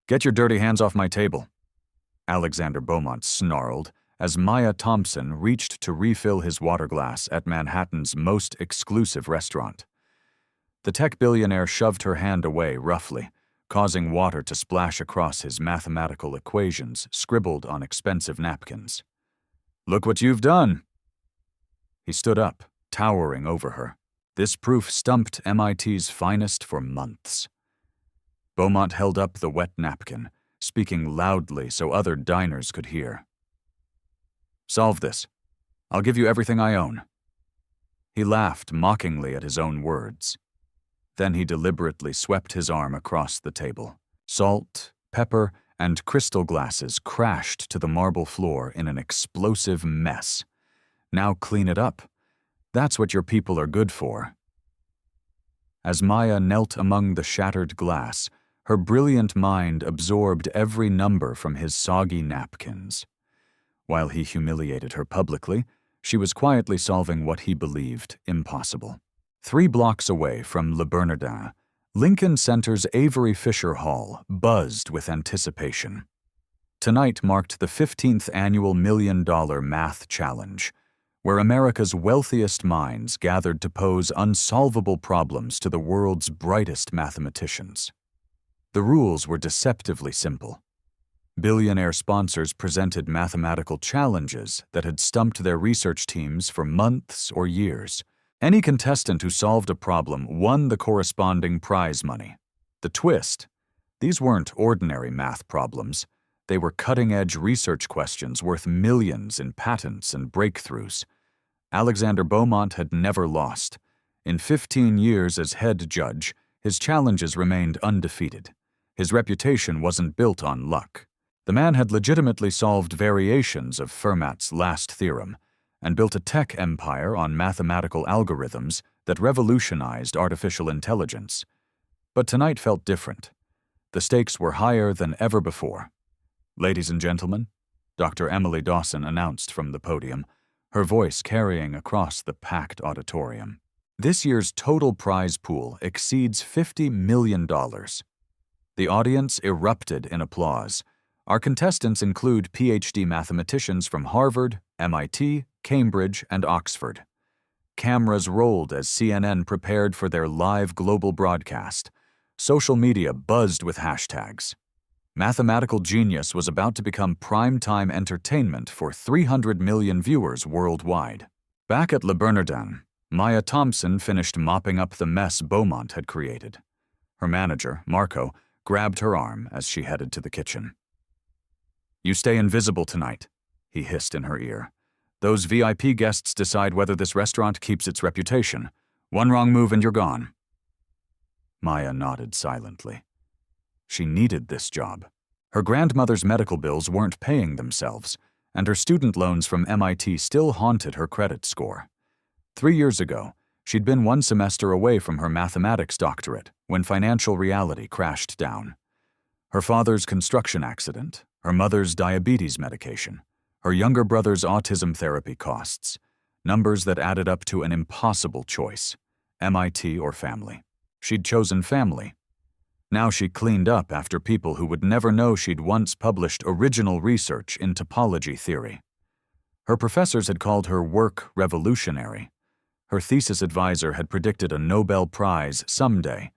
Get your dirty hands off my table, Alexander Beaumont snarled as Maya Thompson reached to refill his water glass at Manhattan's most exclusive restaurant. The tech billionaire shoved her hand away roughly, causing water to splash across his mathematical equations scribbled on expensive napkins. "Look what you've done!" He stood up, towering over her. This proof stumped MIT's finest for months. Beaumont held up the wet napkin, speaking loudly so other diners could hear. "Solve this. I'll give you everything I own." He laughed mockingly at his own words. Then he deliberately swept his arm across the table. Salt, pepper, and crystal glasses crashed to the marble floor in an explosive mess. "Now clean it up. That's what your people are good for." As Maya knelt among the shattered glass, her brilliant mind absorbed every number from his soggy napkins. While he humiliated her publicly, she was quietly solving what he believed impossible. 3 blocks away from Le Bernardin, Lincoln Center's Avery Fisher Hall buzzed with anticipation. Tonight marked the 15th annual $1 Million Math Challenge, where America's wealthiest minds gathered to pose unsolvable problems to the world's brightest mathematicians. The rules were deceptively simple. Billionaire sponsors presented mathematical challenges that had stumped their research teams for months or years. Any contestant who solved a problem won the corresponding prize money. The twist: these weren't ordinary math problems. They were cutting-edge research questions worth millions in patents and breakthroughs. Alexander Beaumont had never lost. In 15 years as head judge, his challenges remained undefeated. His reputation wasn't built on luck. The man had legitimately solved variations of Fermat's last theorem and built a tech empire on mathematical algorithms that revolutionized artificial intelligence. But tonight felt different. The stakes were higher than ever before. "Ladies and gentlemen," Dr. Emily Dawson announced from the podium, her voice carrying across the packed auditorium. "This year's total prize pool exceeds $50 million. The audience erupted in applause. Our contestants include PhD mathematicians from Harvard, MIT, Cambridge, and Oxford. Cameras rolled as CNN prepared for their live global broadcast. Social media buzzed with hashtags. Mathematical genius was about to become prime-time entertainment for 300 million viewers worldwide. Back at Le Bernardin, Maya Thompson finished mopping up the mess Beaumont had created. Her manager, Marco, grabbed her arm as she headed to the kitchen. "You stay invisible tonight," he hissed in her ear. "Those VIP guests decide whether this restaurant keeps its reputation. One wrong move and you're gone." Maya nodded silently. She needed this job. Her grandmother's medical bills weren't paying themselves, and her student loans from MIT still haunted her credit score. 3 years ago, she'd been 1 semester away from her mathematics doctorate when financial reality crashed down. Her father's construction accident, her mother's diabetes medication, her younger brother's autism therapy costs, numbers that added up to an impossible choice: MIT or family. She'd chosen family. Now she cleaned up after people who would never know she'd once published original research in topology theory. Her professors had called her work revolutionary. Her thesis advisor had predicted a Nobel Prize someday.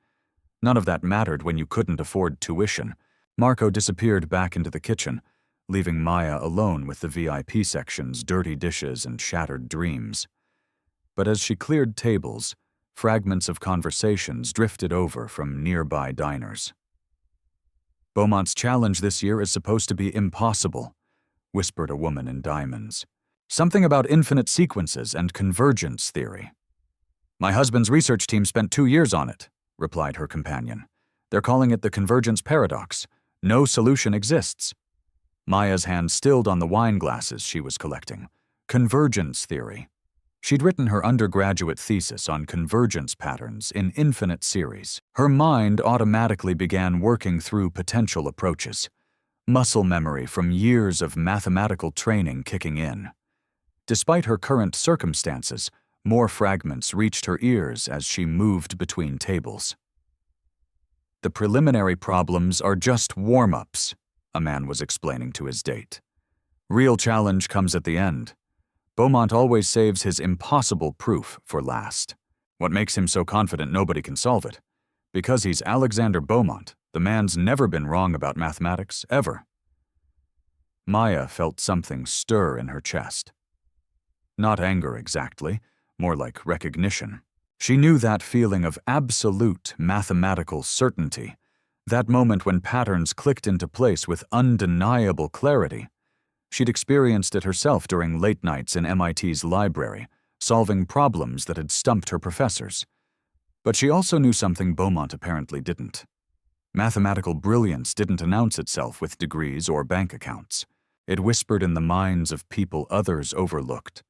None of that mattered when you couldn't afford tuition. Marco disappeared back into the kitchen, leaving Maya alone with the VIP section's dirty dishes and shattered dreams. But as she cleared tables, fragments of conversations drifted over from nearby diners. "Beaumont's challenge this year is supposed to be impossible," whispered a woman in diamonds. "Something about infinite sequences and convergence theory." "My husband's research team spent 2 years on it," replied her companion. "They're calling it the convergence paradox. No solution exists." Maya's hand stilled on the wine glasses she was collecting. Convergence theory. She'd written her undergraduate thesis on convergence patterns in infinite series. Her mind automatically began working through potential approaches, muscle memory from years of mathematical training kicking in. Despite her current circumstances, more fragments reached her ears as she moved between tables. The preliminary problems are just warm-ups, a man was explaining to his date. Real challenge comes at the end. Beaumont always saves his impossible proof for last. What makes him so confident nobody can solve it? Because he's Alexander Beaumont. The man's never been wrong about mathematics, ever. Maya felt something stir in her chest. Not anger exactly, more like recognition. She knew that feeling of absolute mathematical certainty, that moment when patterns clicked into place with undeniable clarity. She'd experienced it herself during late nights in MIT's library, solving problems that had stumped her professors. But she also knew something Beaumont apparently didn't. Mathematical brilliance didn't announce itself with degrees or bank accounts. It whispered in the minds of people others overlooked.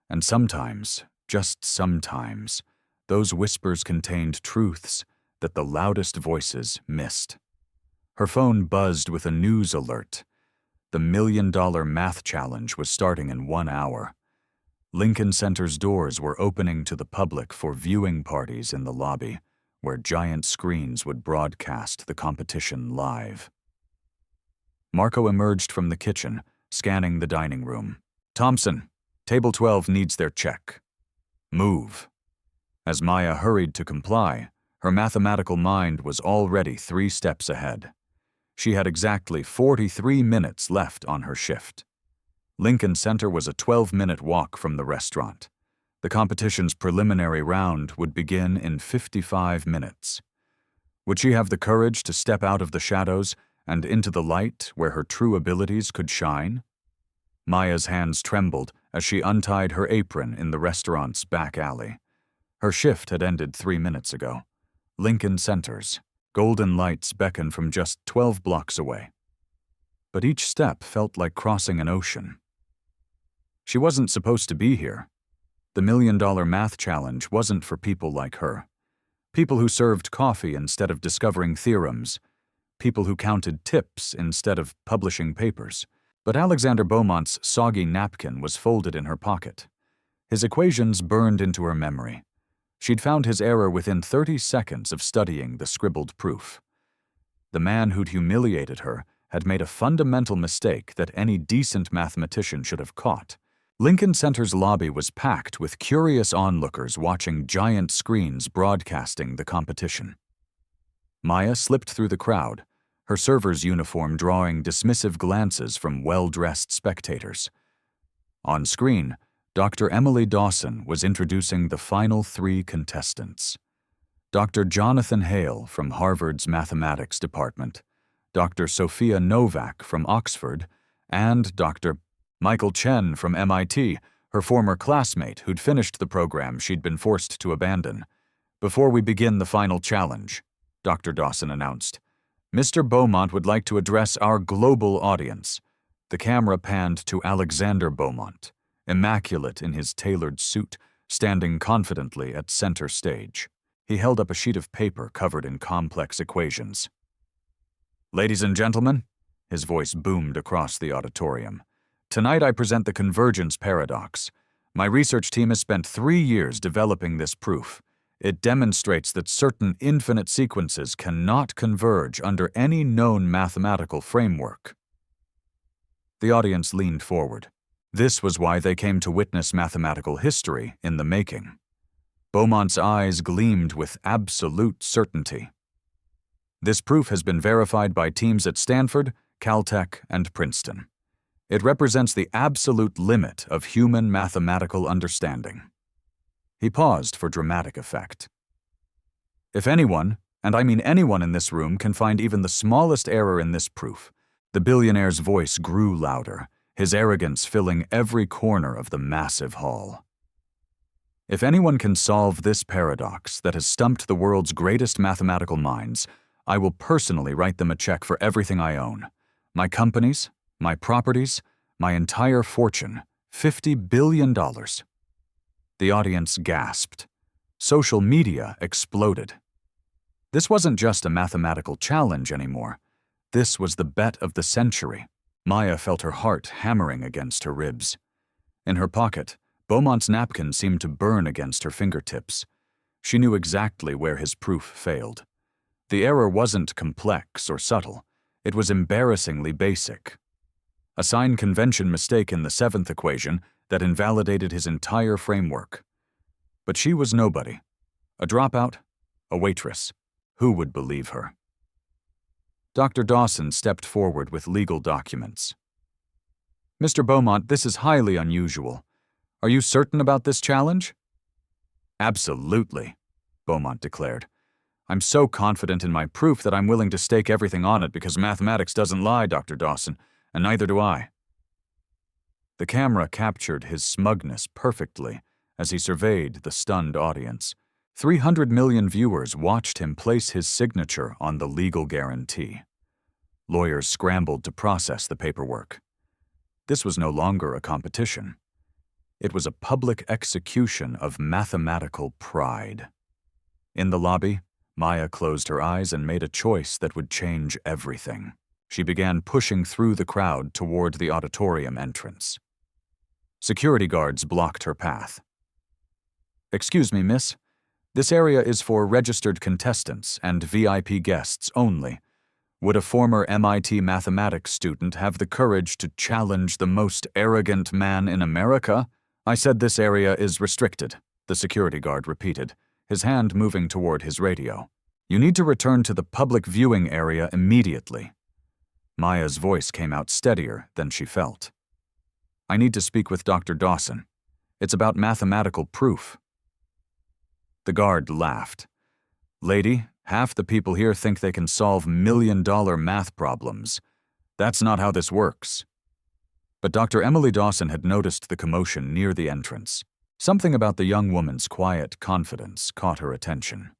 And sometimes, just sometimes, those whispers contained truths that the loudest voices missed. Her phone buzzed with a news alert. The $1 Million Math Challenge was starting in 1 hour. Lincoln Center's doors were opening to the public for viewing parties in the lobby, where giant screens would broadcast the competition live. Marco emerged from the kitchen, scanning the dining room. "Thompson, table 12 needs their check. Move." As Maya hurried to comply, her mathematical mind was already 3 steps ahead. She had exactly 43 minutes left on her shift. Lincoln Center was a 12-minute walk from the restaurant. The competition's preliminary round would begin in 55 minutes. Would she have the courage to step out of the shadows and into the light where her true abilities could shine? Maya's hands trembled as she untied her apron in the restaurant's back alley. Her shift had ended 3 minutes ago. Lincoln Center's golden lights beckoned from just 12 blocks away. But each step felt like crossing an ocean. She wasn't supposed to be here. The $1 Million Math Challenge wasn't for people like her. People who served coffee instead of discovering theorems. People who counted tips instead of publishing papers. But Alexander Beaumont's soggy napkin was folded in her pocket. His equations burned into her memory. She'd found his error within 30 seconds of studying the scribbled proof. The man who'd humiliated her had made a fundamental mistake that any decent mathematician should have caught. Lincoln Center's lobby was packed with curious onlookers watching giant screens broadcasting the competition. Maya slipped through the crowd, her server's uniform drawing dismissive glances from well-dressed spectators. On screen, Dr. Emily Dawson was introducing the final 3 contestants. Dr. Jonathan Hale from Harvard's Mathematics Department, Dr. Sophia Novak from Oxford, and Dr. Michael Chen from MIT, her former classmate who'd finished the program she'd been forced to abandon. "Before we begin the final challenge," Dr. Dawson announced, "Mr. Beaumont would like to address our global audience." The camera panned to Alexander Beaumont, immaculate in his tailored suit, standing confidently at center stage. He held up a sheet of paper covered in complex equations. "Ladies and gentlemen," his voice boomed across the auditorium, "tonight I present the convergence paradox. My research team has spent 3 years developing this proof. It demonstrates that certain infinite sequences cannot converge under any known mathematical framework." The audience leaned forward. This was why they came to witness mathematical history in the making. Beaumont's eyes gleamed with absolute certainty. "This proof has been verified by teams at Stanford, Caltech, and Princeton. It represents the absolute limit of human mathematical understanding." He paused for dramatic effect. "If anyone, and I mean anyone in this room, can find even the smallest error in this proof," the billionaire's voice grew louder, his arrogance filling every corner of the massive hall. "If anyone can solve this paradox that has stumped the world's greatest mathematical minds, I will personally write them a check for everything I own. My companies, my properties, my entire fortune, $50 billion. The audience gasped. Social media exploded. This wasn't just a mathematical challenge anymore. This was the bet of the century. Maya felt her heart hammering against her ribs. In her pocket, Beaumont's napkin seemed to burn against her fingertips. She knew exactly where his proof failed. The error wasn't complex or subtle. It was embarrassingly basic. A sign convention mistake in the seventh equation that invalidated his entire framework. But she was nobody. A dropout, a waitress. Who would believe her? Dr. Dawson stepped forward with legal documents. Mr. Beaumont, this is highly unusual. Are you certain about this challenge? Absolutely, Beaumont declared. I'm so confident in my proof that I'm willing to stake everything on it because mathematics doesn't lie, Dr. Dawson, and neither do I. The camera captured his smugness perfectly as he surveyed the stunned audience. 300 million viewers watched him place his signature on the legal guarantee. Lawyers scrambled to process the paperwork. This was no longer a competition. It was a public execution of mathematical pride. In the lobby, Maya closed her eyes and made a choice that would change everything. She began pushing through the crowd toward the auditorium entrance. Security guards blocked her path. Excuse me, miss. This area is for registered contestants and VIP guests only. Would a former MIT mathematics student have the courage to challenge the most arrogant man in America? I said this area is restricted, the security guard repeated, his hand moving toward his radio. You need to return to the public viewing area immediately. Maya's voice came out steadier than she felt. I need to speak with Dr. Dawson. It's about mathematical proof. The guard laughed. Lady, half the people here think they can solve million-dollar math problems. That's not how this works. But Dr. Emily Dawson had noticed the commotion near the entrance. Something about the young woman's quiet confidence caught her attention.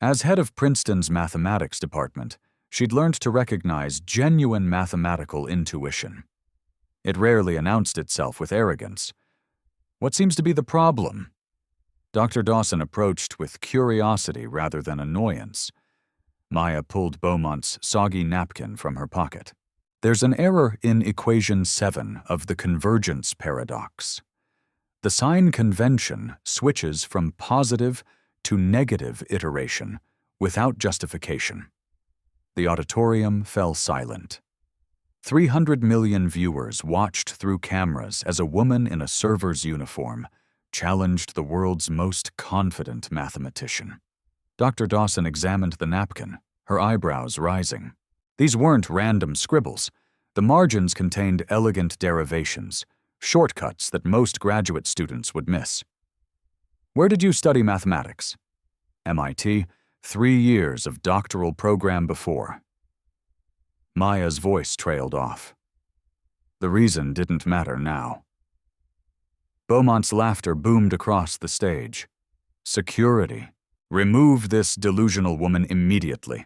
As head of Princeton's mathematics department, she'd learned to recognize genuine mathematical intuition. It rarely announced itself with arrogance. What seems to be the problem? Dr. Dawson approached with curiosity rather than annoyance. Maya pulled Beaumont's soggy napkin from her pocket. There's an error in equation 7 of the convergence paradox. The sign convention switches from positive to negative iteration without justification. The auditorium fell silent. 300 million viewers watched through cameras as a woman in a server's uniform challenged the world's most confident mathematician. Dr. Dawson examined the napkin, her eyebrows rising. These weren't random scribbles. The margins contained elegant derivations, shortcuts that most graduate students would miss. Where did you study mathematics? MIT, 3 years of doctoral program before. Maya's voice trailed off. The reason didn't matter now. Beaumont's laughter boomed across the stage. Security. Remove this delusional woman immediately.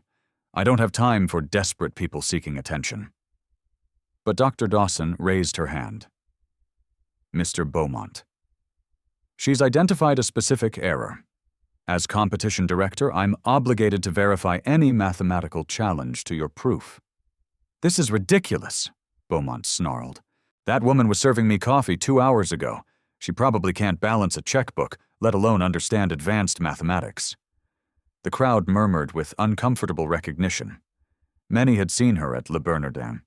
I don't have time for desperate people seeking attention. But Dr. Dawson raised her hand. Mr. Beaumont. She's identified a specific error. As competition director, I'm obligated to verify any mathematical challenge to your proof. This is ridiculous, Beaumont snarled. That woman was serving me coffee 2 hours ago. She probably can't balance a checkbook, let alone understand advanced mathematics. The crowd murmured with uncomfortable recognition. Many had seen her at Le Bernardin.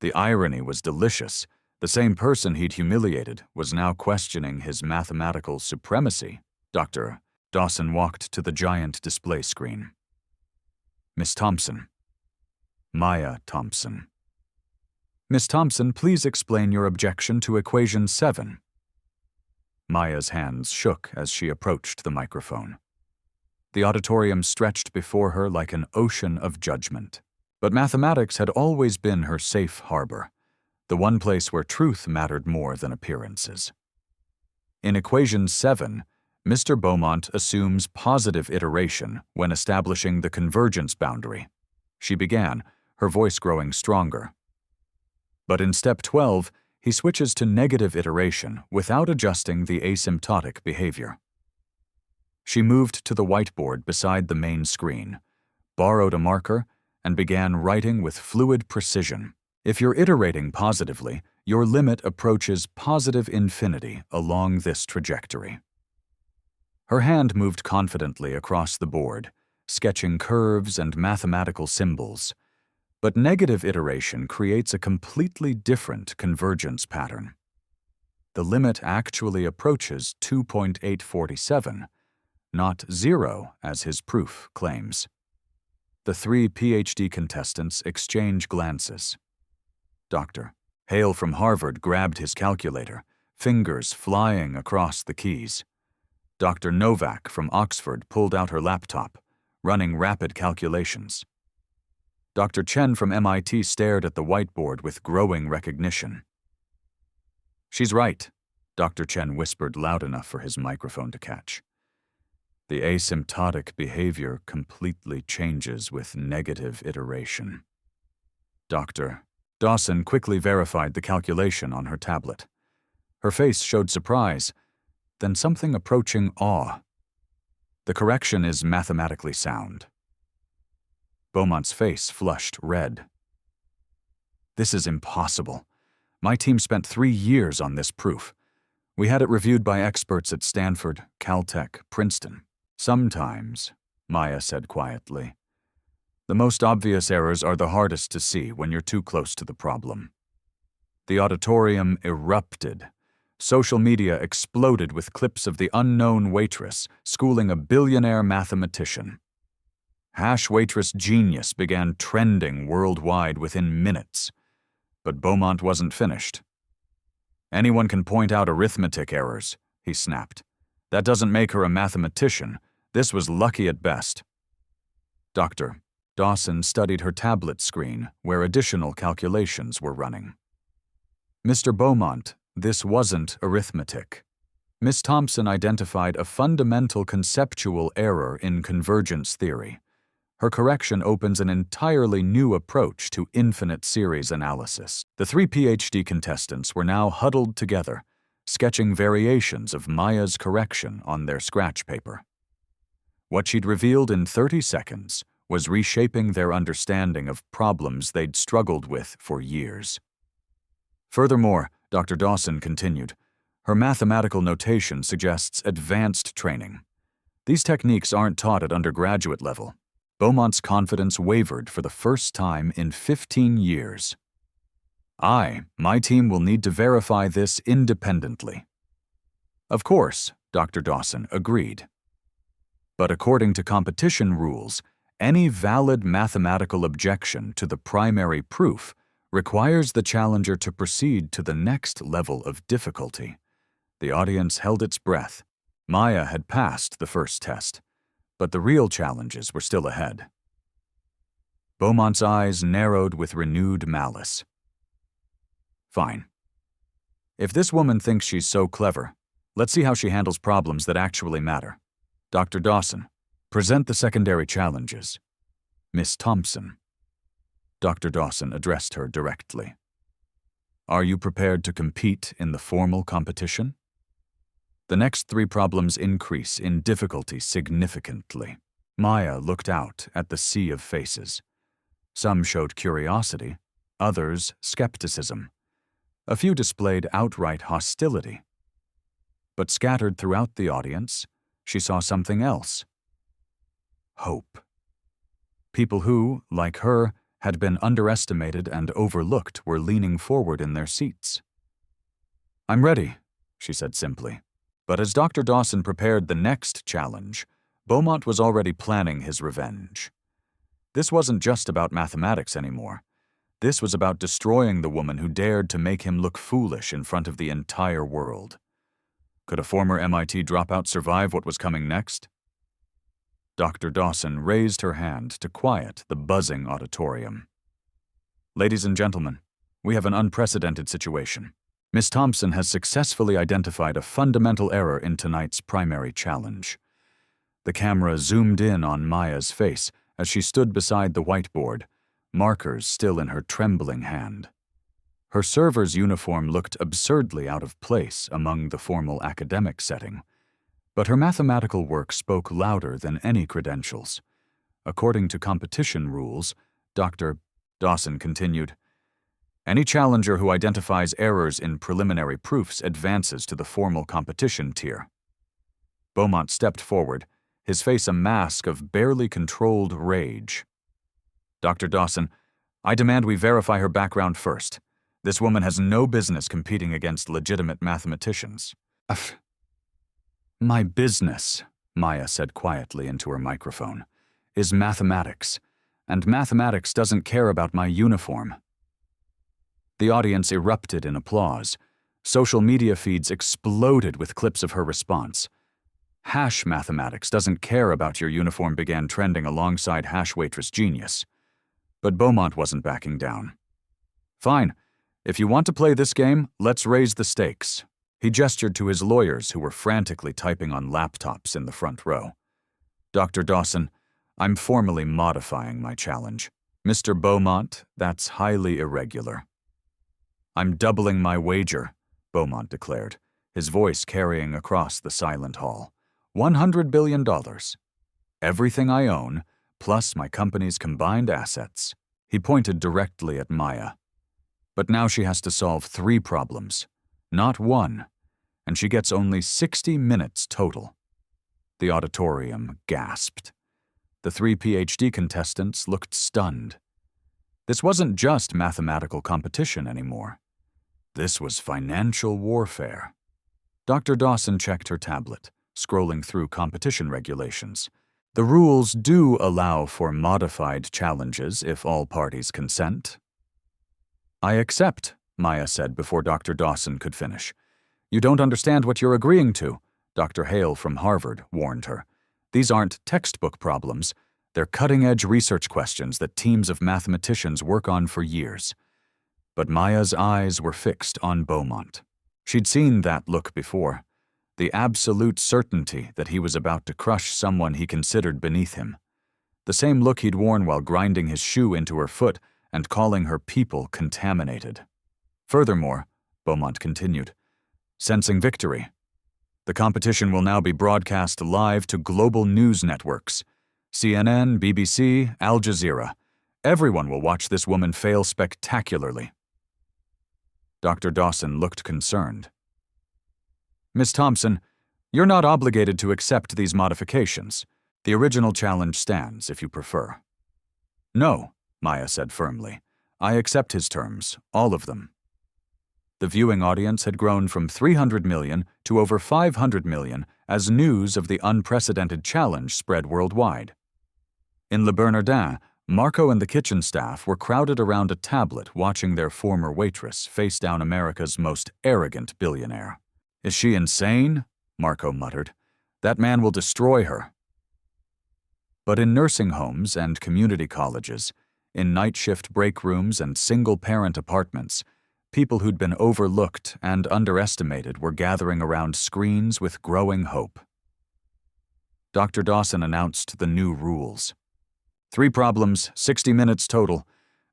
The irony was delicious. The same person he'd humiliated was now questioning his mathematical supremacy. Dr. Dawson walked to the giant display screen. Miss Thompson. Maya Thompson. Miss Thompson, please explain your objection to equation 7. Maya's hands shook as she approached the microphone. The auditorium stretched before her like an ocean of judgment. But mathematics had always been her safe harbor, the one place where truth mattered more than appearances. In equation 7, Mr. Beaumont assumes positive iteration when establishing the convergence boundary. She began, her voice growing stronger. But in step 12, he switches to negative iteration without adjusting the asymptotic behavior. She moved to the whiteboard beside the main screen, borrowed a marker, and began writing with fluid precision. If you're iterating positively, your limit approaches positive infinity along this trajectory. Her hand moved confidently across the board, sketching curves and mathematical symbols. But negative iteration creates a completely different convergence pattern. The limit actually approaches 2.847, not 0 as his proof claims. The three PhD contestants exchange glances. Dr. Hale from Harvard grabbed his calculator, fingers flying across the keys. Dr. Novak from Oxford pulled out her laptop, running rapid calculations. Dr. Chen from MIT stared at the whiteboard with growing recognition. "She's right," Dr. Chen whispered loud enough for his microphone to catch. The asymptotic behavior completely changes with negative iteration. Dr. Dawson quickly verified the calculation on her tablet. Her face showed surprise, then something approaching awe. The correction is mathematically sound. Beaumont's face flushed red. "This is impossible. My team spent 3 years on this proof. We had it reviewed by experts at Stanford, Caltech, Princeton." "Sometimes," Maya said quietly, "the most obvious errors are the hardest to see when you're too close to the problem." The auditorium erupted. Social media exploded with clips of the unknown Waitress schooling a billionaire mathematician. #Waitress genius began trending worldwide within minutes. But Beaumont wasn't finished. "Anyone can point out arithmetic errors," he snapped. "That doesn't make her a mathematician. This was lucky at best." Dr. Dawson studied her tablet screen, where additional calculations were running. "Mr. Beaumont, this wasn't arithmetic. Miss Thompson identified a fundamental conceptual error in convergence theory. Her correction opens an entirely new approach to infinite series analysis." The three PhD contestants were now huddled together, sketching variations of Maya's correction on their scratch paper. What she'd revealed in 30 seconds was reshaping their understanding of problems they'd struggled with for years. Furthermore, Dr. Dawson continued, her mathematical notation suggests advanced training. These techniques aren't taught at undergraduate level. Beaumont's confidence wavered for the first time in 15 years. My team will need to verify this independently." "Of course," Dr. Dawson agreed. "But according to competition rules, any valid mathematical objection to the primary proof requires the challenger to proceed to the next level of difficulty." The audience held its breath. Maya had passed the first test, but the real challenges were still ahead. Beaumont's eyes narrowed with renewed malice. "Fine. If this woman thinks she's so clever, let's see how she handles problems that actually matter. Dr. Dawson, present the secondary challenges." "Miss Thompson." Dr. Dawson addressed her directly. "Are you prepared to compete in the formal competition?" The next 3 problems increase in difficulty significantly. Maya looked out at the sea of faces. Some showed curiosity, others skepticism. A few displayed outright hostility. But scattered throughout the audience, she saw something else. Hope. People who, like her, had been underestimated and overlooked were leaning forward in their seats. "I'm ready," she said simply. But as Dr. Dawson prepared the next challenge, Beaumont was already planning his revenge. This wasn't just about mathematics anymore. This was about destroying the woman who dared to make him look foolish in front of the entire world. Could a former MIT dropout survive what was coming next? Dr. Dawson raised her hand to quiet the buzzing auditorium. "Ladies and gentlemen, we have an unprecedented situation. Miss Thompson has successfully identified a fundamental error in tonight's primary challenge." The camera zoomed in on Maya's face as she stood beside the whiteboard, markers still in her trembling hand. Her server's uniform looked absurdly out of place among the formal academic setting, but her mathematical work spoke louder than any credentials. According to competition rules, Dr. Dawson continued, "Any challenger who identifies errors in preliminary proofs advances to the formal competition tier." Beaumont stepped forward, his face a mask of barely controlled rage. "Dr. Dawson, I demand we verify her background first. This woman has no business competing against legitimate mathematicians." "My business," Maya said quietly into her microphone, "is mathematics, and mathematics doesn't care about my uniform." The audience erupted in applause. Social media feeds exploded with clips of her response. "Mathematics doesn't care about your uniform" began trending alongside Waitress genius. But Beaumont wasn't backing down. "Fine. If you want to play this game, let's raise the stakes." He gestured to his lawyers who were frantically typing on laptops in the front row. "Dr. Dawson, I'm formally modifying my challenge. Mr. Beaumont, that's highly irregular." "I'm doubling my wager," Beaumont declared, his voice carrying across the silent hall. $100 billion. Everything I own, plus my company's combined assets." He pointed directly at Maya. "But now she has to solve 3 problems, not 1, and she gets only 60 minutes total." The auditorium gasped. The 3 PhD contestants looked stunned. This wasn't just mathematical competition anymore. This was financial warfare. Dr. Dawson checked her tablet, scrolling through competition regulations. "The rules do allow for modified challenges if all parties consent." "I accept," Maya said before Dr. Dawson could finish. "You don't understand what you're agreeing to," Dr. Hale from Harvard warned her. "These aren't textbook problems. They're cutting-edge research questions that teams of mathematicians work on for years." But Maya's eyes were fixed on Beaumont. She'd seen that look before. The absolute certainty that he was about to crush someone he considered beneath him. The same look he'd worn while grinding his shoe into her foot and calling her people contaminated. "Furthermore," Beaumont continued, "sensing victory. The competition will now be broadcast live to global news networks. CNN, BBC, Al Jazeera. Everyone will watch this woman fail spectacularly." Dr. Dawson looked concerned. "Miss Thompson, you're not obligated to accept these modifications. The original challenge stands, if you prefer." "No," Maya said firmly. "I accept his terms, all of them." The viewing audience had grown from 300 million to over 500 million as news of the unprecedented challenge spread worldwide. In Le Bernardin, Marco and the kitchen staff were crowded around a tablet watching their former waitress face down America's most arrogant billionaire. "Is she insane?" Marco muttered. "That man will destroy her." But in nursing homes and community colleges, in night shift break rooms and single-parent apartments, people who'd been overlooked and underestimated were gathering around screens with growing hope. Dr. Dawson announced the new rules. 3 problems, 60 minutes total.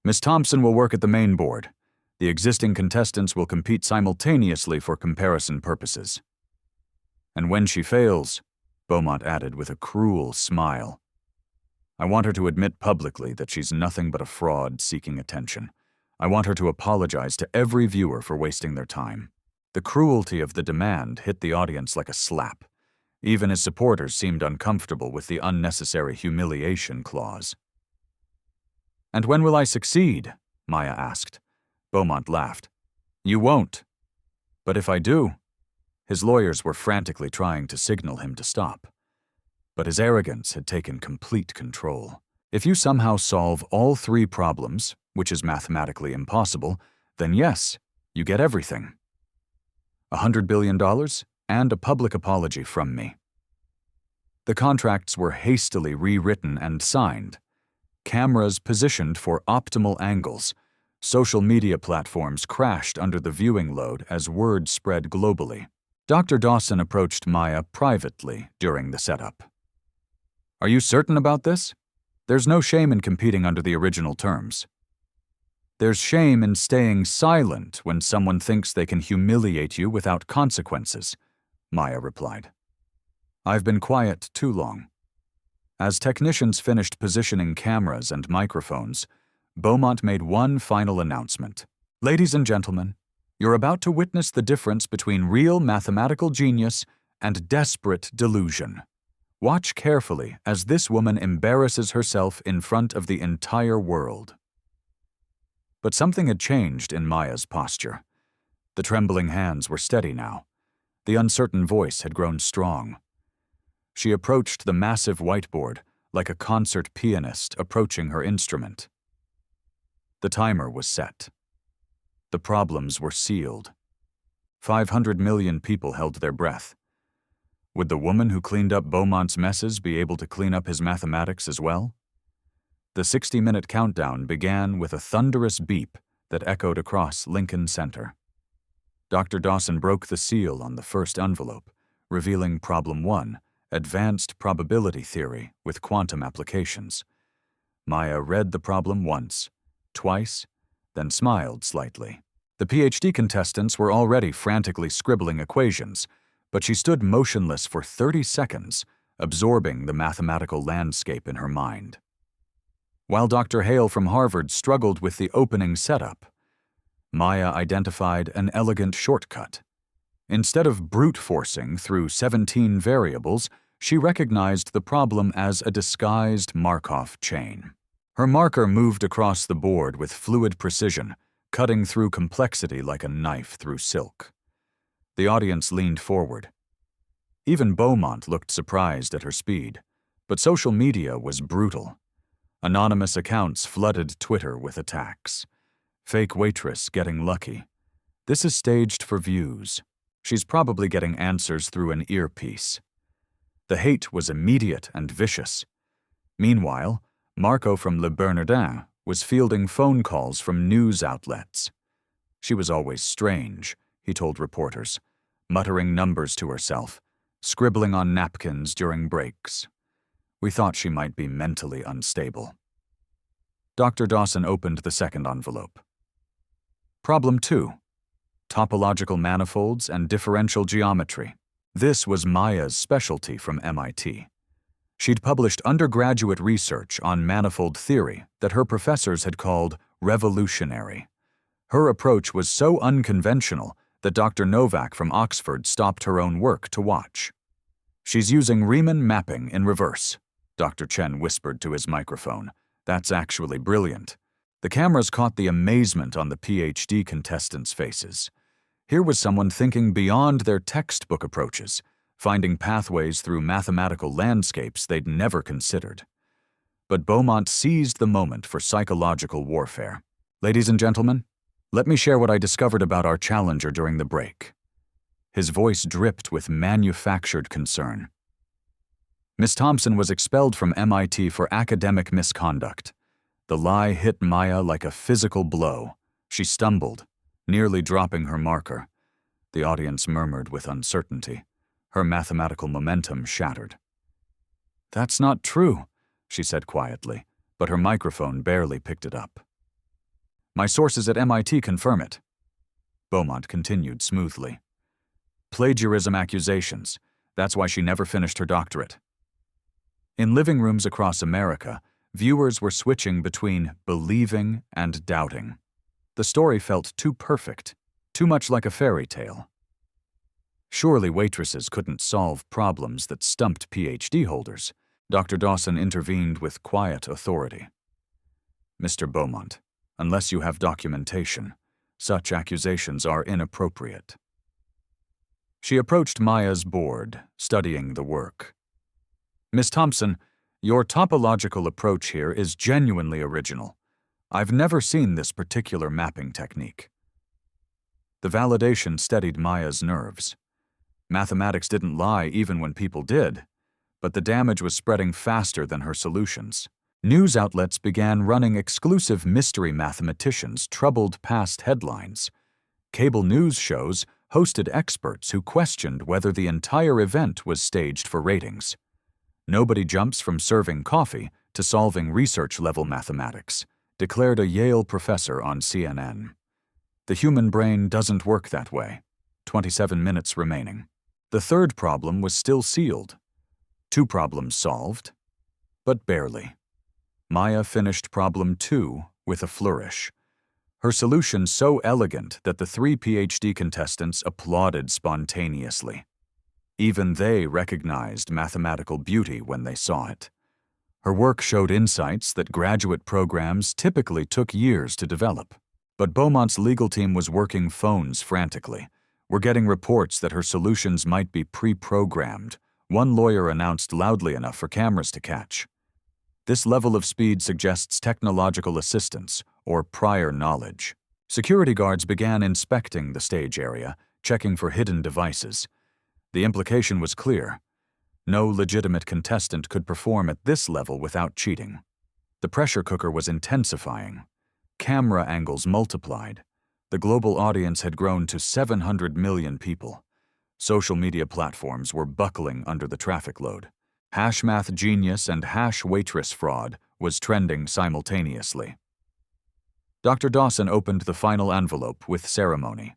Miss Thompson will work at the main board. The existing contestants will compete simultaneously for comparison purposes. "And when she fails," Beaumont added with a cruel smile, "I want her to admit publicly that she's nothing but a fraud seeking attention. I want her to apologize to every viewer for wasting their time." The cruelty of the demand hit the audience like a slap. Even his supporters seemed uncomfortable with the unnecessary humiliation clause. "And when will I succeed?" Maya asked. Beaumont laughed. "You won't." "But if I do?" His lawyers were frantically trying to signal him to stop. But his arrogance had taken complete control. "If you somehow solve all 3 problems, which is mathematically impossible, then yes, you get everything. $100 billion and a public apology from me." The contracts were hastily rewritten and signed. Cameras positioned for optimal angles. Social media platforms crashed under the viewing load as word spread globally. Dr. Dawson approached Maya privately during the setup. "Are you certain about this? There's no shame in competing under the original terms." "There's shame in staying silent when someone thinks they can humiliate you without consequences," Maya replied. "I've been quiet too long." As technicians finished positioning cameras and microphones, Beaumont made one final announcement. "Ladies and gentlemen, you're about to witness the difference between real mathematical genius and desperate delusion. Watch carefully as this woman embarrasses herself in front of the entire world. But something had changed in Maya's posture. The trembling hands were steady now. The uncertain voice had grown strong. She approached the massive whiteboard like a concert pianist approaching her instrument. The timer was set. The problems were sealed. 500 million people held their breath. Would the woman who cleaned up Beaumont's messes be able to clean up his mathematics as well? The 60-minute countdown began with a thunderous beep that echoed across Lincoln Center. Dr. Dawson broke the seal on the first envelope, revealing Problem 1, Advanced Probability Theory with Quantum Applications. Maya read the problem once, twice, then smiled slightly. The PhD contestants were already frantically scribbling equations, but she stood motionless for 30 seconds, absorbing the mathematical landscape in her mind. While Dr. Hale from Harvard struggled with the opening setup, Maya identified an elegant shortcut. Instead of brute forcing through 17 variables, she recognized the problem as a disguised Markov chain. Her marker moved across the board with fluid precision, cutting through complexity like a knife through silk. The audience leaned forward. Even Beaumont looked surprised at her speed, but social media was brutal. Anonymous accounts flooded Twitter with attacks. Fake Waitress getting lucky. This is staged for views. She's probably getting answers through an earpiece. The hate was immediate and vicious. Meanwhile, Marco from Le Bernardin was fielding phone calls from news outlets. She was always strange, he told reporters, muttering numbers to herself, scribbling on napkins during breaks. We thought she might be mentally unstable. Dr. Dawson opened the second envelope. Problem 2. Topological manifolds and differential geometry. This was Maya's specialty from MIT. She'd published undergraduate research on manifold theory that her professors had called revolutionary. Her approach was so unconventional that Dr. Novak from Oxford stopped her own work to watch. She's using Riemann mapping in reverse, Dr. Chen whispered to his microphone. That's actually brilliant. The cameras caught the amazement on the PhD contestants' faces. Here was someone thinking beyond their textbook approaches, finding pathways through mathematical landscapes they'd never considered. But Beaumont seized the moment for psychological warfare. Ladies and gentlemen, let me share what I discovered about our challenger during the break. His voice dripped with manufactured concern. Miss Thompson was expelled from MIT for academic misconduct. The lie hit Maya like a physical blow. She stumbled, nearly dropping her marker. The audience murmured with uncertainty. Her mathematical momentum shattered. That's not true, she said quietly, but her microphone barely picked it up. My sources at MIT confirm it. Beaumont continued smoothly. Plagiarism accusations. That's why she never finished her doctorate. In living rooms across America, viewers were switching between believing and doubting. The story felt too perfect, too much like a fairy tale. Surely waitresses couldn't solve problems that stumped PhD holders. Dr. Dawson intervened with quiet authority. Mr. Beaumont, unless you have documentation, such accusations are inappropriate. She approached Maya's board, studying the work. Miss Thompson, your topological approach here is genuinely original. I've never seen this particular mapping technique. The validation steadied Maya's nerves. Mathematics didn't lie even when people did, but the damage was spreading faster than her solutions. News outlets began running exclusive mystery mathematicians troubled past headlines. Cable news shows hosted experts who questioned whether the entire event was staged for ratings. Nobody jumps from serving coffee to solving research-level mathematics, declared a Yale professor on CNN. The human brain doesn't work that way. 27 minutes remaining. The third problem was still sealed. 2 problems solved, but barely. Maya finished problem 2 with a flourish. Her solution so elegant that the 3 PhD contestants applauded spontaneously. Even they recognized mathematical beauty when they saw it. Her work showed insights that graduate programs typically took years to develop. But Beaumont's legal team was working phones frantically. We're getting reports that her solutions might be pre-programmed. One lawyer announced loudly enough for cameras to catch. This level of speed suggests technological assistance or prior knowledge. Security guards began inspecting the stage area, checking for hidden devices. The implication was clear. No legitimate contestant could perform at this level without cheating. The pressure cooker was intensifying. Camera angles multiplied. The global audience had grown to 700 million people. Social media platforms were buckling under the traffic load. Hashmath genius and Waitress fraud was trending simultaneously. Dr. Dawson opened the final envelope with ceremony.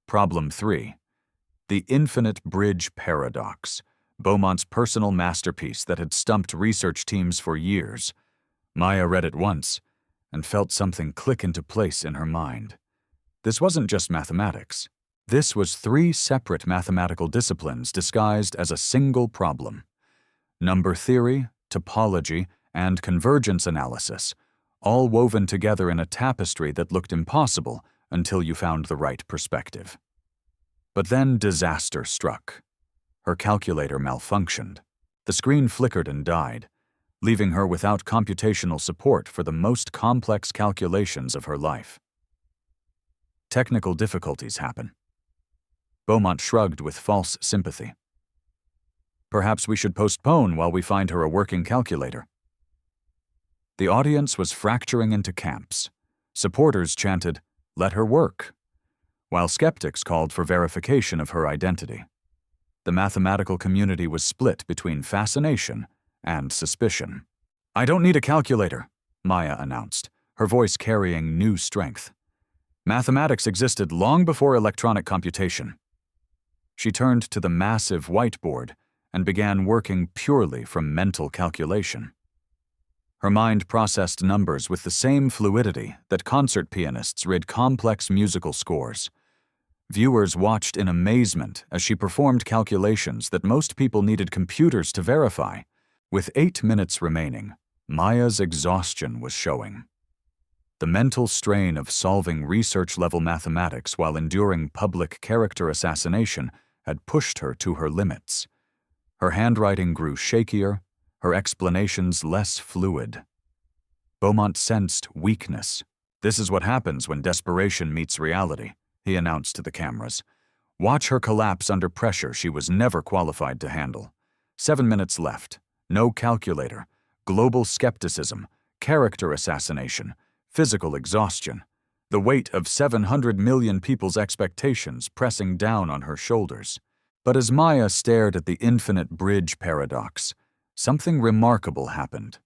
Problem 3. The Infinite Bridge Paradox, Beaumont's personal masterpiece that had stumped research teams for years. Maya read it once and felt something click into place in her mind. This wasn't just mathematics. This was 3 separate mathematical disciplines disguised as a single problem. Number theory, topology, and convergence analysis, all woven together in a tapestry that looked impossible until you found the right perspective. But then disaster struck. Her calculator malfunctioned. The screen flickered and died, leaving her without computational support for the most complex calculations of her life. Technical difficulties happen. Beaumont shrugged with false sympathy. Perhaps we should postpone while we find her a working calculator. The audience was fracturing into camps. Supporters chanted, "Let her work," while skeptics called for verification of her identity. The mathematical community was split between fascination and suspicion. "I don't need a calculator," Maya announced, her voice carrying new strength. Mathematics existed long before electronic computation. She turned to the massive whiteboard and began working purely from mental calculation. Her mind processed numbers with the same fluidity that concert pianists read complex musical scores. Viewers watched in amazement as she performed calculations that most people needed computers to verify. With 8 minutes remaining, Maya's exhaustion was showing. The mental strain of solving research-level mathematics while enduring public character assassination had pushed her to her limits. Her handwriting grew shakier, her explanations less fluid. Beaumont sensed weakness. "This is what happens when desperation meets reality," he announced to the cameras. "Watch her collapse under pressure she was never qualified to handle." 7 minutes left. No calculator. Global skepticism. Character assassination. Physical exhaustion. The weight of 700 million people's expectations pressing down on her shoulders. But as Maya stared at the infinite bridge paradox, something remarkable happened.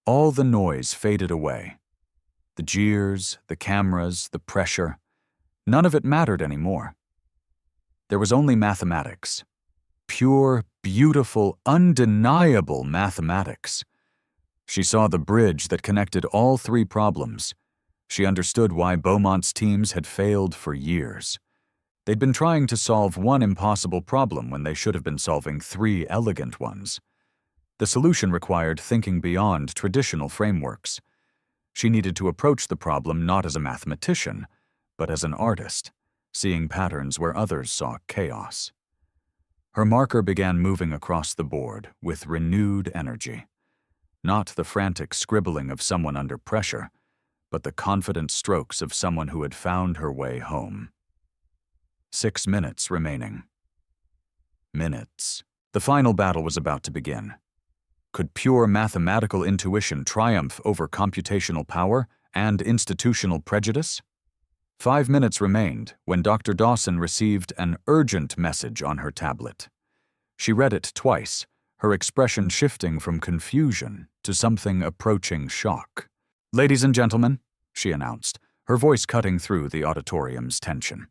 All the noise faded away. The jeers, the cameras, the pressure. None of it mattered anymore. There was only mathematics. Pure, beautiful, undeniable mathematics. She saw the bridge that connected all 3 problems. She understood why Beaumont's teams had failed for years. They'd been trying to solve one impossible problem when they should have been solving 3 elegant ones. The solution required thinking beyond traditional frameworks. She needed to approach the problem not as a mathematician, but as an artist, seeing patterns where others saw chaos. Her marker began moving across the board with renewed energy. Not the frantic scribbling of someone under pressure, but the confident strokes of someone who had found her way home. 6 minutes remaining. Minutes. The final battle was about to begin. Could pure mathematical intuition triumph over computational power and institutional prejudice? 5 minutes remained when Dr. Dawson received an urgent message on her tablet. She read it twice, her expression shifting from confusion to something approaching shock. "Ladies and gentlemen," she announced, her voice cutting through the auditorium's tension.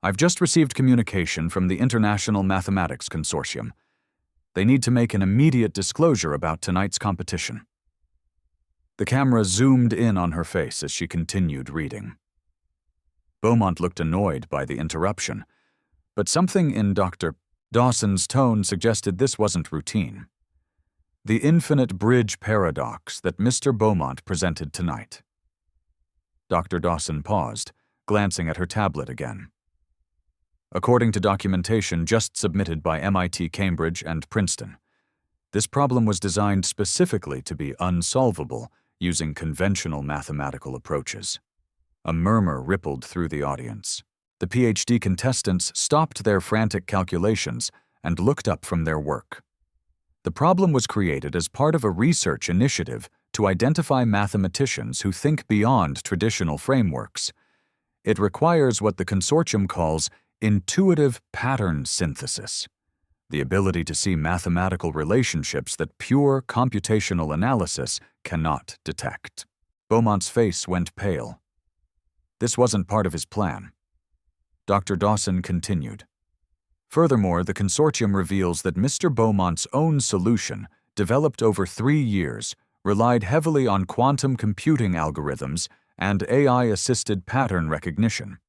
"I've just received communication from the International Mathematics Consortium. They need to make an immediate disclosure about tonight's competition." The camera zoomed in on her face as she continued reading. Beaumont looked annoyed by the interruption, But something in Dr. Dawson's tone suggested this wasn't routine. The infinite bridge paradox that Mr. Beaumont presented tonight. Dr. Dawson paused, glancing at her tablet again. According to documentation just submitted by MIT, Cambridge, and Princeton, this problem was designed specifically to be unsolvable using conventional mathematical approaches. A murmur rippled through the audience. The PhD contestants stopped their frantic calculations and looked up from their work. The problem was created as part of a research initiative to identify mathematicians who think beyond traditional frameworks. It requires what the consortium calls intuitive pattern synthesis, the ability to see mathematical relationships that pure computational analysis cannot detect. Beaumont's face went pale. This wasn't part of his plan. Dr. Dawson continued. Furthermore, the consortium reveals that Mr. Beaumont's own solution, developed over 3 years, relied heavily on quantum computing algorithms and AI-assisted pattern recognition.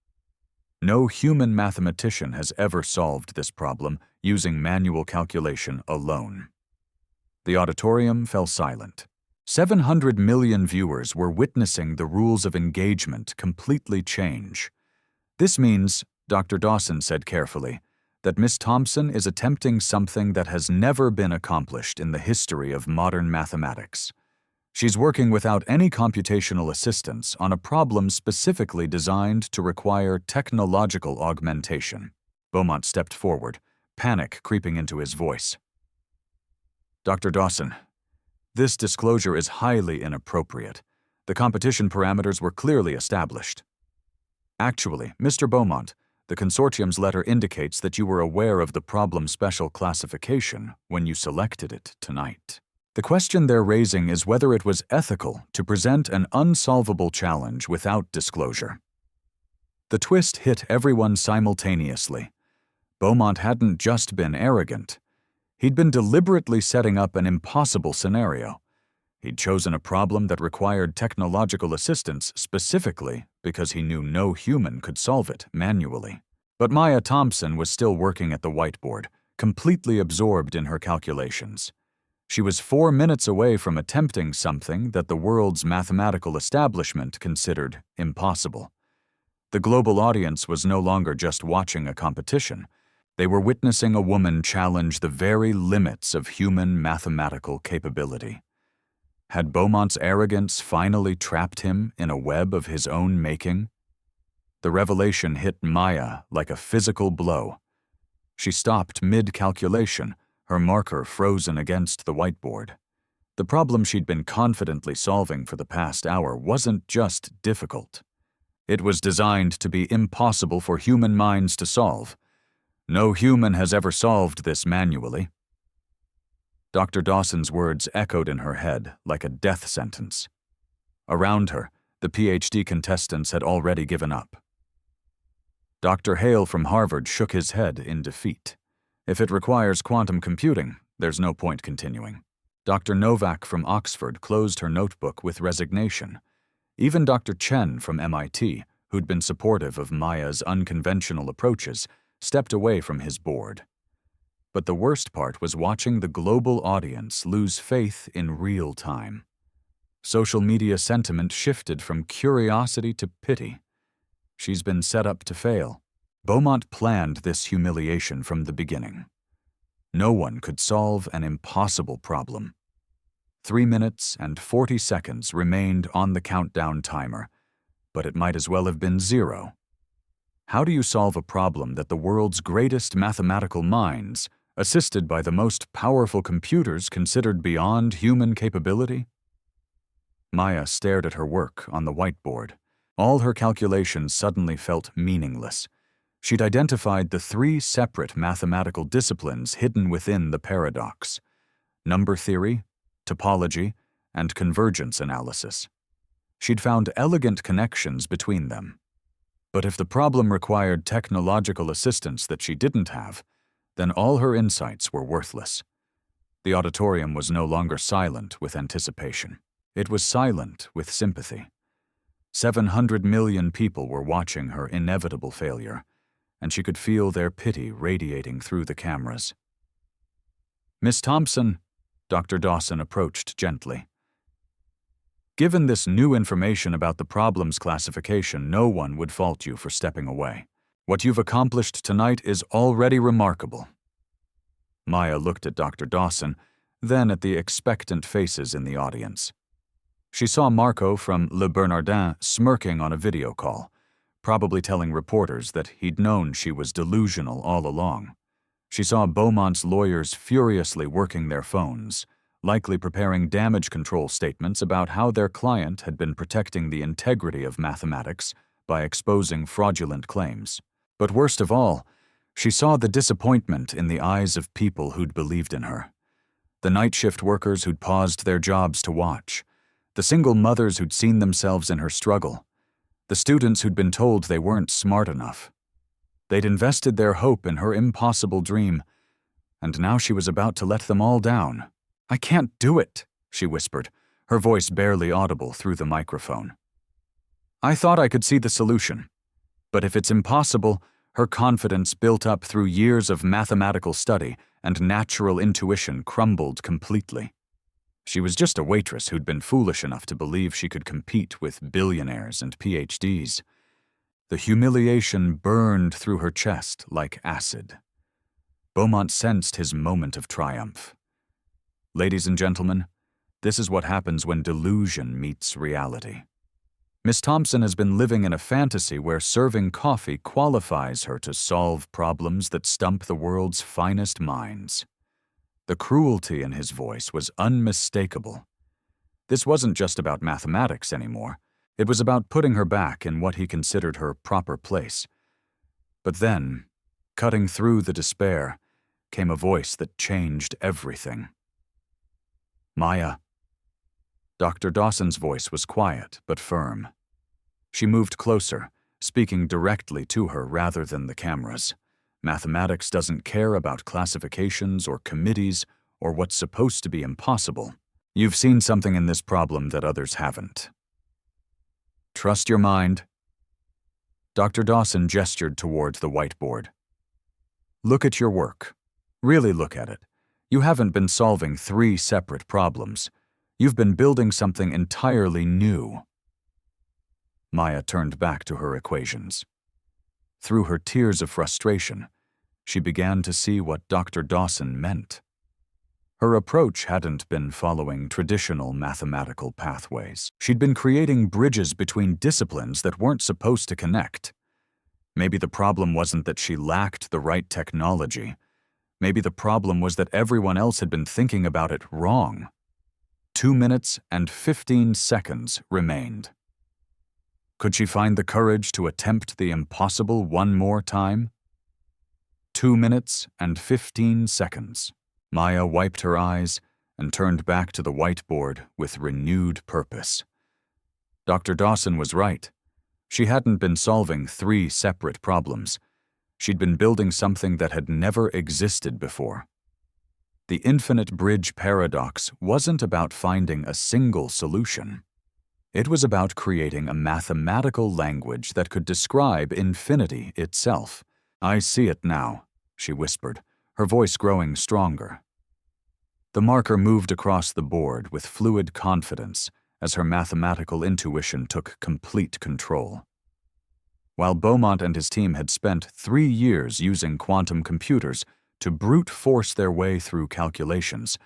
No human mathematician has ever solved this problem using manual calculation alone. The auditorium fell silent. 700 million viewers were witnessing the rules of engagement completely change. This means, Dr. Dawson said carefully, that Miss Thompson is attempting something that has never been accomplished in the history of modern mathematics. She's working without any computational assistance on a problem specifically designed to require technological augmentation. Beaumont stepped forward, panic creeping into his voice. Dr. Dawson, this disclosure is highly inappropriate. The competition parameters were clearly established. Actually, Mr. Beaumont, the consortium's letter indicates that you were aware of the problem special classification when you selected it tonight. The question they're raising is whether it was ethical to present an unsolvable challenge without disclosure. The twist hit everyone simultaneously. Beaumont hadn't just been arrogant. He'd been deliberately setting up an impossible scenario. He'd chosen a problem that required technological assistance specifically because he knew no human could solve it manually. But Maya Thompson was still working at the whiteboard, completely absorbed in her calculations. She was 4 minutes away from attempting something that the world's mathematical establishment considered impossible. The global audience was no longer just watching a competition. They were witnessing a woman challenge the very limits of human mathematical capability. Had Beaumont's arrogance finally trapped him in a web of his own making? The revelation hit Maya like a physical blow. She stopped mid-calculation, her marker frozen against the whiteboard. The problem she'd been confidently solving for the past hour wasn't just difficult. It was designed to be impossible for human minds to solve. No human has ever solved this manually. Dr. Dawson's words echoed in her head like a death sentence. Around her, the PhD contestants had already given up. Dr. Hale from Harvard shook his head in defeat. If it requires quantum computing, there's no point continuing. Dr. Novak from Oxford closed her notebook with resignation. Even Dr. Chen from MIT, who'd been supportive of Maya's unconventional approaches, stepped away from his board. But the worst part was watching the global audience lose faith in real time. Social media sentiment shifted from curiosity to pity. She's been set up to fail. Beaumont planned this humiliation from the beginning. No one could solve an impossible problem. 3 minutes and 40 seconds remained on the countdown timer, but it might as well have been 0. How do you solve a problem that the world's greatest mathematical minds, assisted by the most powerful computers considered beyond human capability? Maya stared at her work on the whiteboard. All her calculations suddenly felt meaningless. She'd identified the 3 separate mathematical disciplines hidden within the paradox: number theory, topology, and convergence analysis. She'd found elegant connections between them. But if the problem required technological assistance that she didn't have, then all her insights were worthless. The auditorium was no longer silent with anticipation. It was silent with sympathy. 700 million people were watching her inevitable failure, and she could feel their pity radiating through the cameras. "Miss Thompson," Dr. Dawson approached gently. "Given this new information about the problem's classification, no one would fault you for stepping away. What you've accomplished tonight is already remarkable." Maya looked at Dr. Dawson, then at the expectant faces in the audience. She saw Marco from Le Bernardin smirking on a video call, probably telling reporters that he'd known she was delusional all along. She saw Beaumont's lawyers furiously working their phones, likely preparing damage control statements about how their client had been protecting the integrity of mathematics by exposing fraudulent claims. But worst of all, she saw the disappointment in the eyes of people who'd believed in her. The night shift workers who'd paused their jobs to watch, the single mothers who'd seen themselves in her struggle, the students who'd been told they weren't smart enough. They'd invested their hope in her impossible dream, and now she was about to let them all down. "I can't do it," she whispered, her voice barely audible through the microphone. "I thought I could see the solution. But if it's impossible," her confidence built up through years of mathematical study and natural intuition crumbled completely. She was just a waitress who'd been foolish enough to believe she could compete with billionaires and PhDs. The humiliation burned through her chest like acid. Beaumont sensed his moment of triumph. Ladies and gentlemen, this is what happens when delusion meets reality. Miss Thompson has been living in a fantasy where serving coffee qualifies her to solve problems that stump the world's finest minds. The cruelty in his voice was unmistakable. This wasn't just about mathematics anymore. It was about putting her back in what he considered her proper place. But then, cutting through the despair, came a voice that changed everything. "Maya." Dr. Dawson's voice was quiet but firm. She moved closer, speaking directly to her rather than the cameras. Mathematics doesn't care about classifications or committees or what's supposed to be impossible. You've seen something in this problem that others haven't. Trust your mind. Dr. Dawson gestured toward the whiteboard. Look at your work. Really look at it. You haven't been solving 3 separate problems. You've been building something entirely new. Maya turned back to her equations. Through her tears of frustration, she began to see what Dr. Dawson meant. Her approach hadn't been following traditional mathematical pathways. She'd been creating bridges between disciplines that weren't supposed to connect. Maybe the problem wasn't that she lacked the right technology. Maybe the problem was that everyone else had been thinking about it wrong. 2 minutes and 15 seconds remained. Could she find the courage to attempt the impossible one more time? 2 minutes and 15 seconds. Maya wiped her eyes and turned back to the whiteboard with renewed purpose. Dr. Dawson was right. She hadn't been solving 3 separate problems. She'd been building something that had never existed before. The infinite bridge paradox wasn't about finding a single solution. It was about creating a mathematical language that could describe infinity itself. I see it now, she whispered, her voice growing stronger. The marker moved across the board with fluid confidence as her mathematical intuition took complete control. While Beaumont and his team had spent 3 years using quantum computers to brute force their way through calculations,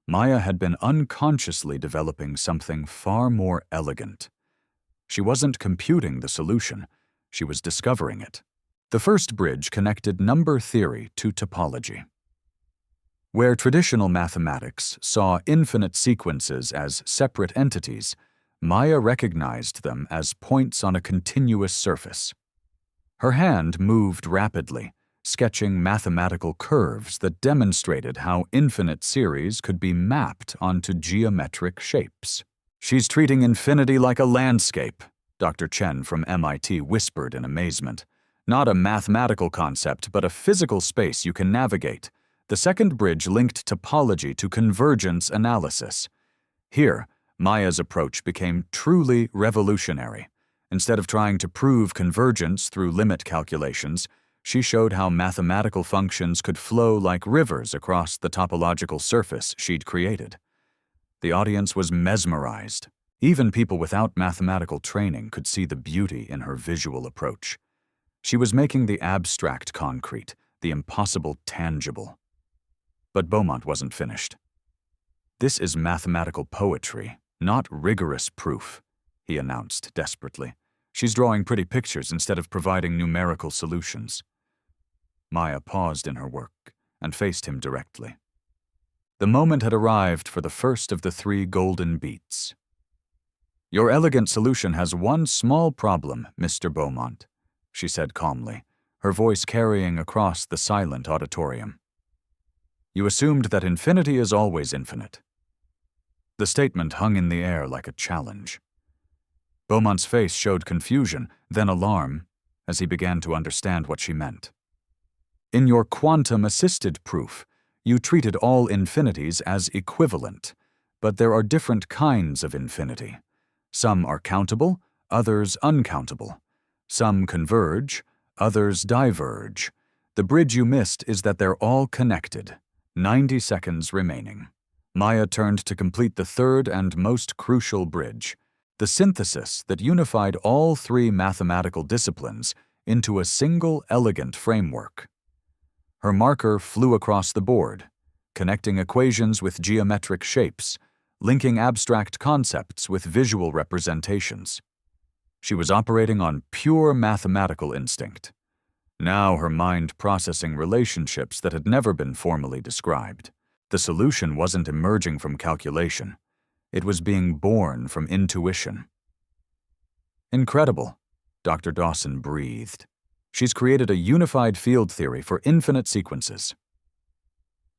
Maya had been unconsciously developing something far more elegant. She wasn't computing the solution, she was discovering it. The first bridge connected number theory to topology. Where traditional mathematics saw infinite sequences as separate entities, Maya recognized them as points on a continuous surface. Her hand moved rapidly, sketching mathematical curves that demonstrated how infinite series could be mapped onto geometric shapes. She's treating infinity like a landscape, Dr. Chen from MIT whispered in amazement. Not a mathematical concept, but a physical space you can navigate. The second bridge linked topology to convergence analysis. Here, Maya's approach became truly revolutionary. Instead of trying to prove convergence through limit calculations, She showed how mathematical functions could flow like rivers across the topological surface she'd created. The audience was mesmerized. Even people without mathematical training could see the beauty in her visual approach. She was making the abstract concrete, the impossible tangible. But Beaumont wasn't finished. "This is mathematical poetry, not rigorous proof," he announced desperately. "She's drawing pretty pictures instead of providing numerical solutions." Maya paused in her work and faced him directly. The moment had arrived for the first of the 3 golden beats. "Your elegant solution has one small problem, Mr. Beaumont," she said calmly, her voice carrying across the silent auditorium. "You assumed that infinity is always infinite." The statement hung in the air like a challenge. Beaumont's face showed confusion, then alarm, as he began to understand what she meant. "In your quantum-assisted proof, you treated all infinities as equivalent, but there are different kinds of infinity. Some are countable, others uncountable. Some converge, others diverge. The bridge you missed is that they're all connected. 90 seconds remaining." Maya turned to complete the third and most crucial bridge, the synthesis that unified all 3 mathematical disciplines into a single elegant framework. Her marker flew across the board, connecting equations with geometric shapes, linking abstract concepts with visual representations. She was operating on pure mathematical instinct. Now her mind processing relationships that had never been formally described. The solution wasn't emerging from calculation. It was being born from intuition. "Incredible," Dr. Dawson breathed. "She's created a unified field theory for infinite sequences."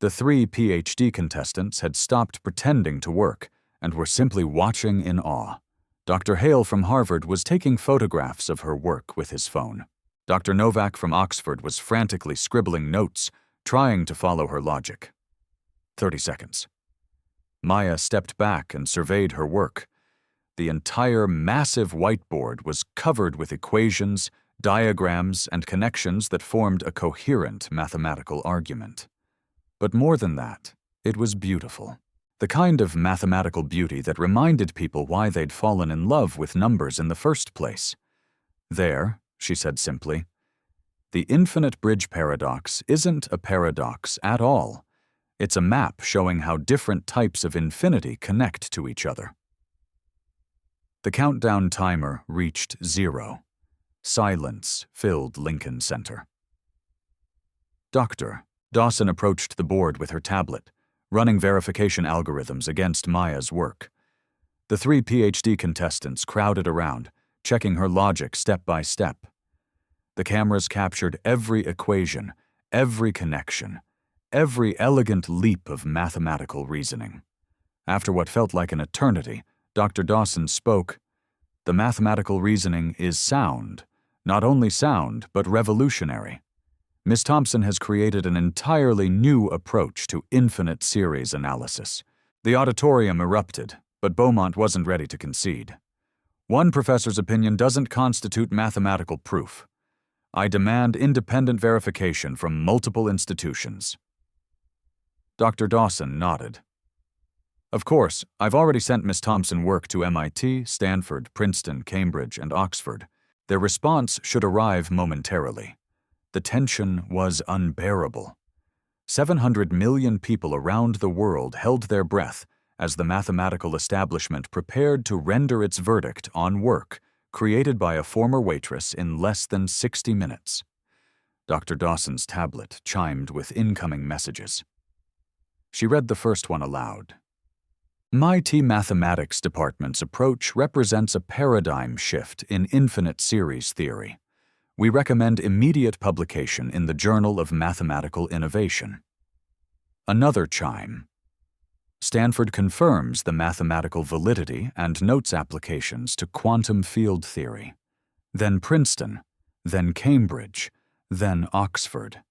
The 3 PhD contestants had stopped pretending to work and were simply watching in awe. Dr. Hale from Harvard was taking photographs of her work with his phone. Dr. Novak from Oxford was frantically scribbling notes, trying to follow her logic. 30 seconds. Maya stepped back and surveyed her work. The entire massive whiteboard was covered with equations, diagrams, and connections that formed a coherent mathematical argument. But more than that, it was beautiful. The kind of mathematical beauty that reminded people why they'd fallen in love with numbers in the first place. "There," she said simply, "the infinite bridge paradox isn't a paradox at all. It's a map showing how different types of infinity connect to each other." The countdown timer reached 0. Silence filled Lincoln Center. "Doctor," Dawson approached the board with her tablet, running verification algorithms against Maya's work. The 3 PhD contestants crowded around, checking her logic step by step. The cameras captured every equation, every connection, every elegant leap of mathematical reasoning. After what felt like an eternity, Dr. Dawson spoke. "The mathematical reasoning is sound. Not only sound, but revolutionary. Miss Thompson has created an entirely new approach to infinite series analysis." The auditorium erupted, but Beaumont wasn't ready to concede. "One professor's opinion doesn't constitute mathematical proof. I demand independent verification from multiple institutions." Dr. Dawson nodded. "Of course, I've already sent Miss Thompson work to MIT, Stanford, Princeton, Cambridge, and Oxford. Their response should arrive momentarily." The tension was unbearable. 700 million people around the world held their breath as the mathematical establishment prepared to render its verdict on work created by a former waitress in less than 60 minutes. Dr. Dawson's tablet chimed with incoming messages. She read the first one aloud. "MIT Mathematics Department's approach represents a paradigm shift in infinite series theory. We recommend immediate publication in the Journal of Mathematical Innovation." Another chime. "Stanford confirms the mathematical validity and notes applications to quantum field theory." Then Princeton, then Cambridge, then Oxford.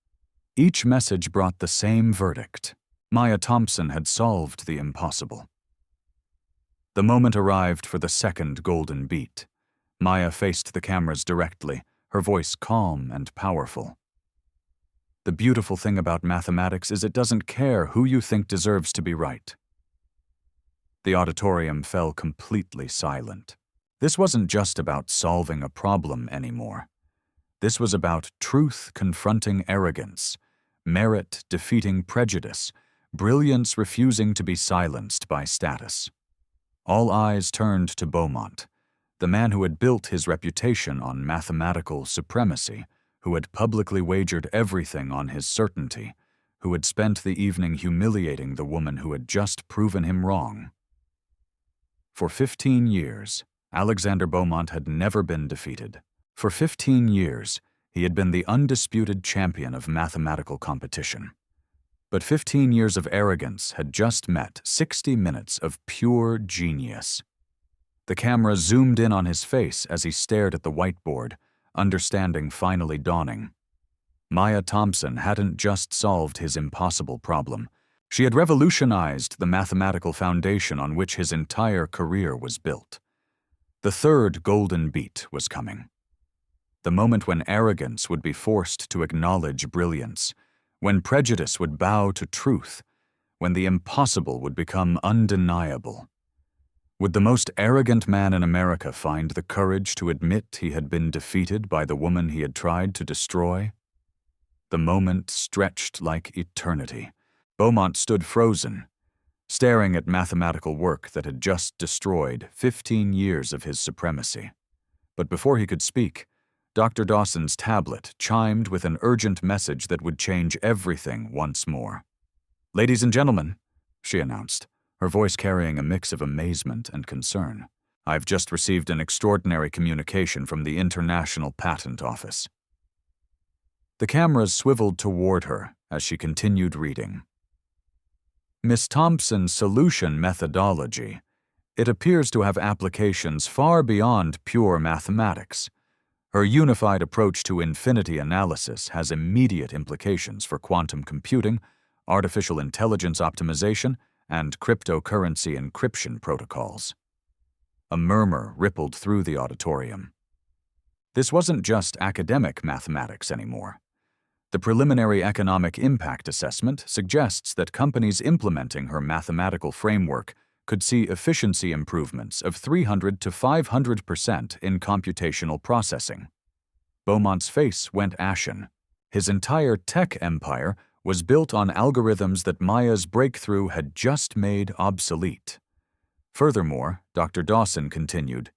Each message brought the same verdict. Maya Thompson had solved the impossible. The moment arrived for the second golden beat. Maya faced the cameras directly, her voice calm and powerful. The beautiful thing about mathematics is it doesn't care who you think deserves to be right. The auditorium fell completely silent. This wasn't just about solving a problem anymore. This was about truth confronting arrogance, merit defeating prejudice, brilliance refusing to be silenced by status. All eyes turned to Beaumont, the man who had built his reputation on mathematical supremacy, who had publicly wagered everything on his certainty, who had spent the evening humiliating the woman who had just proven him wrong. For 15 years, Alexander Beaumont had never been defeated. For 15 years, he had been the undisputed champion of mathematical competition. But 15 years of arrogance had just met 60 minutes of pure genius. The camera zoomed in on his face as he stared at the whiteboard, understanding finally dawning. Maya Thompson hadn't just solved his impossible problem. She had revolutionized the mathematical foundation on which his entire career was built. The third golden beat was coming. The moment when arrogance would be forced to acknowledge brilliance, when prejudice would bow to truth, when the impossible would become undeniable. Would the most arrogant man in America find the courage to admit he had been defeated by the woman he had tried to destroy? The moment stretched like eternity. Beaumont stood frozen, staring at mathematical work that had just destroyed 15 years of his supremacy. But before he could speak, Dr. Dawson's tablet chimed with an urgent message that would change everything once more. "Ladies and gentlemen," she announced, her voice carrying a mix of amazement and concern, "I've just received an extraordinary communication from the International Patent Office." The cameras swiveled toward her as she continued reading. "Miss Thompson's solution methodology, it appears to have applications far beyond pure mathematics. Her unified approach to infinity analysis has immediate implications for quantum computing, artificial intelligence optimization, and cryptocurrency encryption protocols." A murmur rippled through the auditorium. This wasn't just academic mathematics anymore. The preliminary economic impact assessment suggests that companies implementing her mathematical framework could see efficiency improvements of 300 to 500% in computational processing. Beaumont's face went ashen. His entire tech empire was built on algorithms that Maya's breakthrough had just made obsolete. Furthermore, Dr. Dawson continued,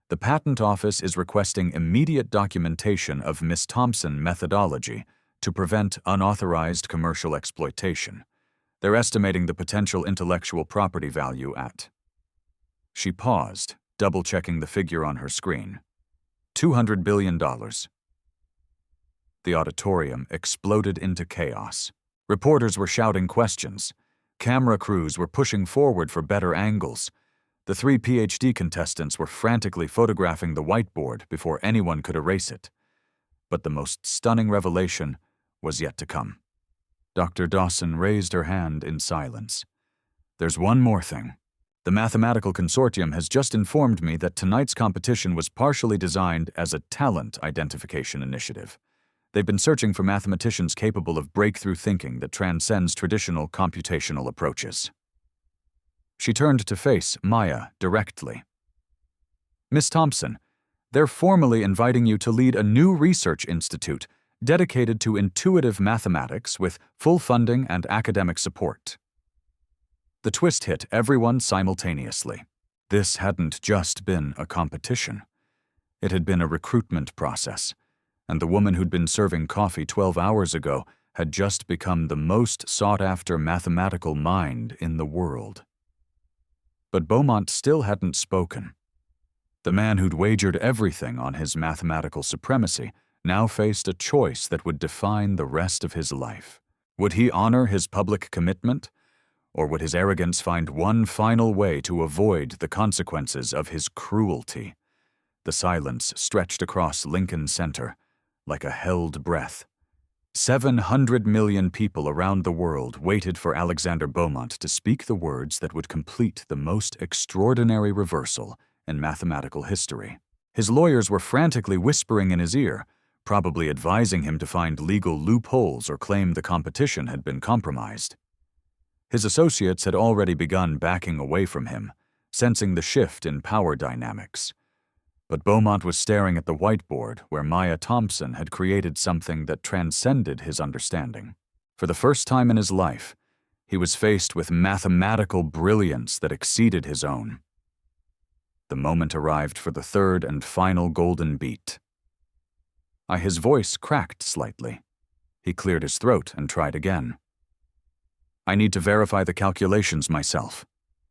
"The Patent Office is requesting immediate documentation of Miss Thompson methodology to prevent unauthorized commercial exploitation. They're estimating the potential intellectual property value at..." She paused, double-checking the figure on her screen. $200 billion. The auditorium exploded into chaos. Reporters were shouting questions. Camera crews were pushing forward for better angles. The 3 PhD contestants were frantically photographing the whiteboard before anyone could erase it. But the most stunning revelation was yet to come. Dr. Dawson raised her hand in silence. "There's one more thing. The Mathematical Consortium has just informed me that tonight's competition was partially designed as a talent identification initiative. They've been searching for mathematicians capable of breakthrough thinking that transcends traditional computational approaches." She turned to face Maya directly. "Miss Thompson, they're formally inviting you to lead a new research institute dedicated to intuitive mathematics with full funding and academic support." The twist hit everyone simultaneously. This hadn't just been a competition. It had been a recruitment process, and the woman who'd been serving coffee 12 hours ago had just become the most sought-after mathematical mind in the world. But Beaumont still hadn't spoken. The man who'd wagered everything on his mathematical supremacy now faced a choice that would define the rest of his life. Would he honor his public commitment, or would his arrogance find one final way to avoid the consequences of his cruelty? The silence stretched across Lincoln Center like a held breath. 700 million people around the world waited for Alexander Beaumont to speak the words that would complete the most extraordinary reversal in mathematical history. His lawyers were frantically whispering in his ear, probably advising him to find legal loopholes or claim the competition had been compromised. His associates had already begun backing away from him, sensing the shift in power dynamics. But Beaumont was staring at the whiteboard where Maya Thompson had created something that transcended his understanding. For the first time in his life, he was faced with mathematical brilliance that exceeded his own. The moment arrived for the third and final golden beat. His voice cracked slightly. He cleared his throat and tried again. "I need to verify the calculations myself."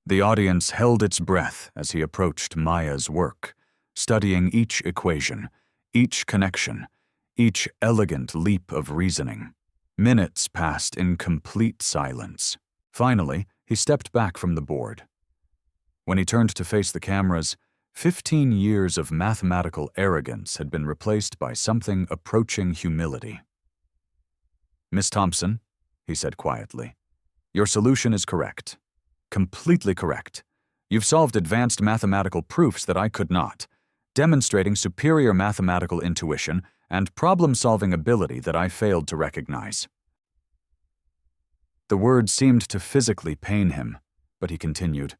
The audience held its breath as he approached Maya's work, studying each equation, each connection, each elegant leap of reasoning. Minutes passed in complete silence. Finally, he stepped back from the board. When he turned to face the cameras, 15 years of mathematical arrogance had been replaced by something approaching humility. "Miss Thompson," he said quietly, "your solution is correct. Completely correct. You've solved advanced mathematical proofs that I could not, demonstrating superior mathematical intuition and problem-solving ability that I failed to recognize." The words seemed to physically pain him, but he continued,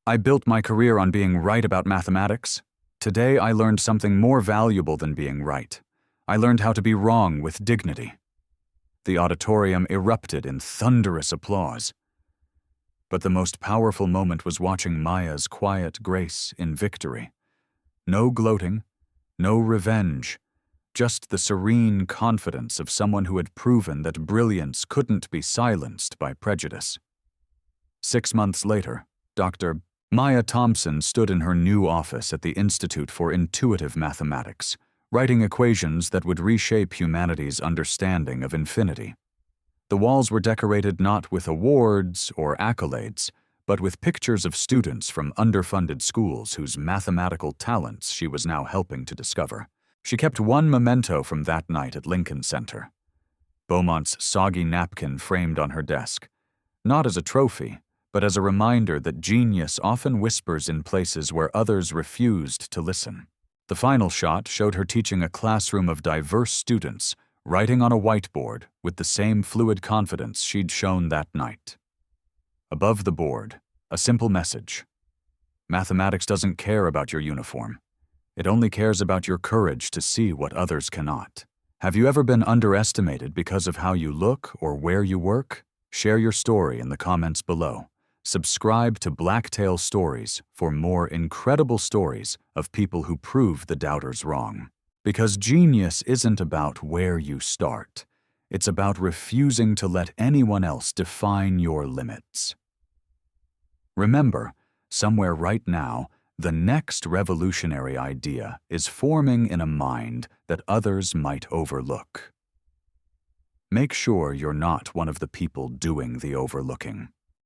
"I built my career on being right about mathematics. Today I learned something more valuable than being right. I learned how to be wrong with dignity." The auditorium erupted in thunderous applause. But the most powerful moment was watching Maya's quiet grace in victory. No gloating, no revenge, just the serene confidence of someone who had proven that brilliance couldn't be silenced by prejudice. 6 months later, Dr. Maya Thompson stood in her new office at the Institute for Intuitive Mathematics, writing equations that would reshape humanity's understanding of infinity. The walls were decorated not with awards or accolades, but with pictures of students from underfunded schools whose mathematical talents she was now helping to discover. She kept one memento from that night at Lincoln Center: Beaumont's soggy napkin framed on her desk, not as a trophy, but as a reminder that genius often whispers in places where others refused to listen. The final shot showed her teaching a classroom of diverse students, writing on a whiteboard with the same fluid confidence she'd shown that night. Above the board, a simple message: mathematics doesn't care about your uniform. It only cares about your courage to see what others cannot. Have you ever been underestimated because of how you look or where you work? Share your story in the comments below. Subscribe to Blacktail Stories for more incredible stories of people who prove the doubters wrong. Because genius isn't about where you start. It's about refusing to let anyone else define your limits. Remember, somewhere right now, the next revolutionary idea is forming in a mind that others might overlook. Make sure you're not one of the people doing the overlooking.